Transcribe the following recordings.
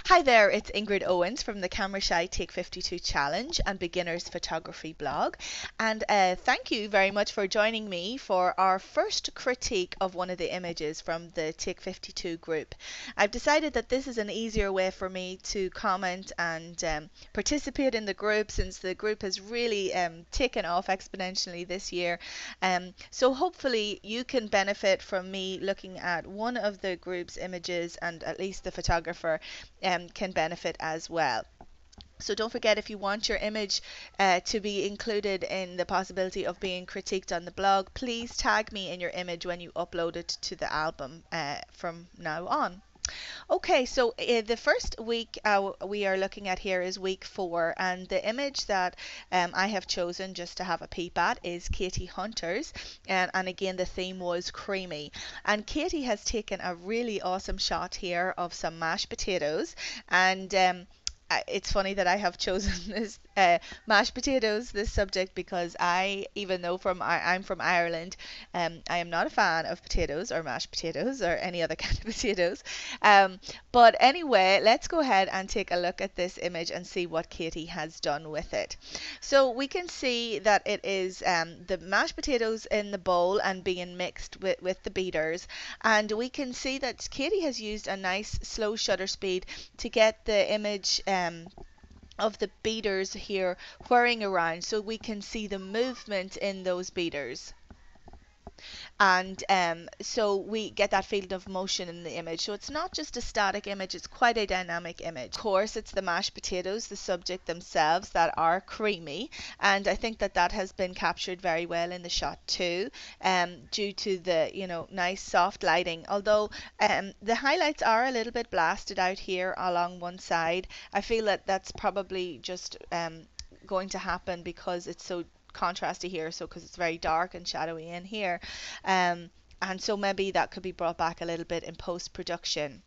Hi there, it's Ingrid Owens from the Camera Shy Take 52 Challenge and Beginners Photography blog. And thank you very much for joining me for our first critique of one of the images from the Take 52 group. I've decided that this is an easier way for me to comment and participate in the group, since the group has really taken off exponentially this year. So hopefully you can benefit from me looking at one of the group's images, and at least the photographer can benefit as well. So don't forget, if you want your image to be included in the possibility of being critiqued on the blog, please tag me in your image when you upload it to the album from now on. Okay, so the first week we are looking at here is week 4, and the image that I have chosen just to have a peep at is Katie Hunter's, and again the theme was creamy. And Katie has taken a really awesome shot here of some mashed potatoes, and it's funny that I have chosen this mashed potatoes, this subject, because even though I'm from Ireland, I am not a fan of potatoes or mashed potatoes or any other kind of potatoes. But anyway, let's go ahead and take a look at this image and see what Katie has done with it. So we can see that it is the mashed potatoes in the bowl and being mixed with the beaters, and we can see that Katie has used a nice slow shutter speed to get the image of the beaters here whirring around, so we can see the movement in those beaters. And so we get that field of motion in the image. So it's not just a static image, it's quite a dynamic image. Of course, it's the mashed potatoes, the subject themselves, that are creamy, and I think that that has been captured very well in the shot too, due to the nice soft lighting. Although the highlights are a little bit blasted out here along one side. I feel that that's probably just going to happen because it's so contrasty here, so because it's very dark and shadowy in here, and so maybe that could be brought back a little bit in post-production.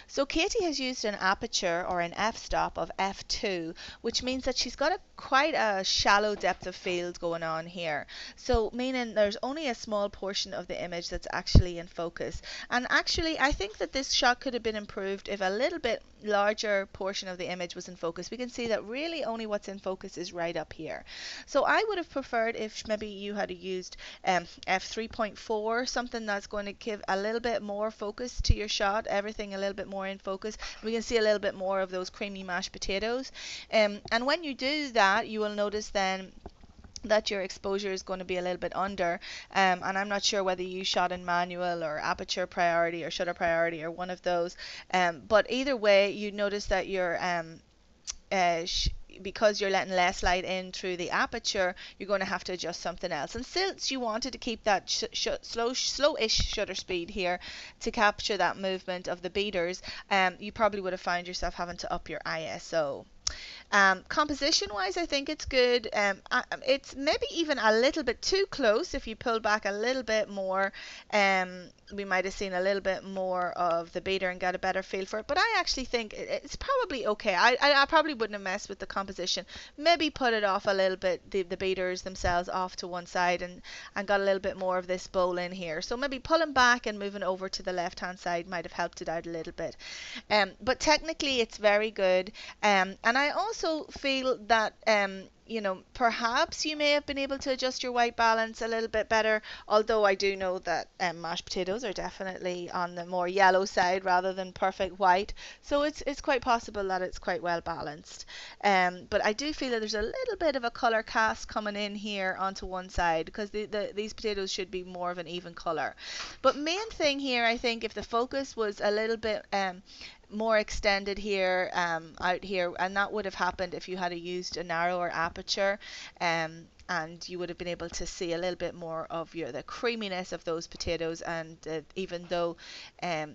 So Katie has used an aperture, or an f-stop, of f2, which means that she's got quite a shallow depth of field going on here. So meaning there's only a small portion of the image that's actually in focus. And actually, I think that this shot could have been improved if a little bit larger portion of the image was in focus. We can see that really only what's in focus is right up here. So I would have preferred if maybe you had used f3.4, something that's going to give a little bit more focus to your shot, everything a little bit more in focus. We can see a little bit more of those creamy mashed potatoes, and when you do that, you will notice then that your exposure is going to be a little bit under, and I'm not sure whether you shot in manual or aperture priority or shutter priority or one of those, but either way you notice that you're because you're letting less light in through the aperture, you're going to have to adjust something else. And since you wanted to keep that slow-ish shutter speed here to capture that movement of the beaters, you probably would have found yourself having to up your ISO. Composition wise, I think it's good. It's maybe even a little bit too close. If you pull back a little bit more, we might have seen a little bit more of the beater and got a better feel for it. But I actually think it's probably okay. I probably wouldn't have messed with the composition. Maybe put it off a little bit, the beaters themselves off to one side, and got a little bit more of this bowl in here. So maybe pulling back and moving over to the left hand side might have helped it out a little bit. But technically it's very good. And I also feel that perhaps you may have been able to adjust your white balance a little bit better, although I do know that mashed potatoes are definitely on the more yellow side rather than perfect white, so it's quite possible that it's quite well balanced. But I do feel that there's a little bit of a color cast coming in here onto one side, because these potatoes should be more of an even color. But main thing here, I think, if the focus was a little bit more extended here, out here, and that would have happened if you had used a narrower aperture, and you would have been able to see a little bit more of the creaminess of those potatoes, and even though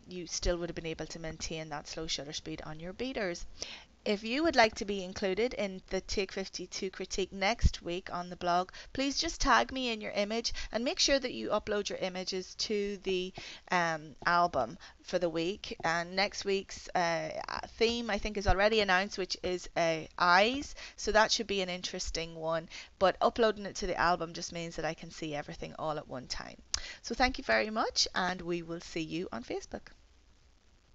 you still would have been able to maintain that slow shutter speed on your beaters. If you would like to be included in the Take 52 critique next week on the blog, please just tag me in your image and make sure that you upload your images to the album for the week. And next week's theme, I think, is already announced, which is eyes, so that should be an interesting one. But uploading it to the album just means that I can see everything all at one time. So thank you very much, and we will see you on Facebook.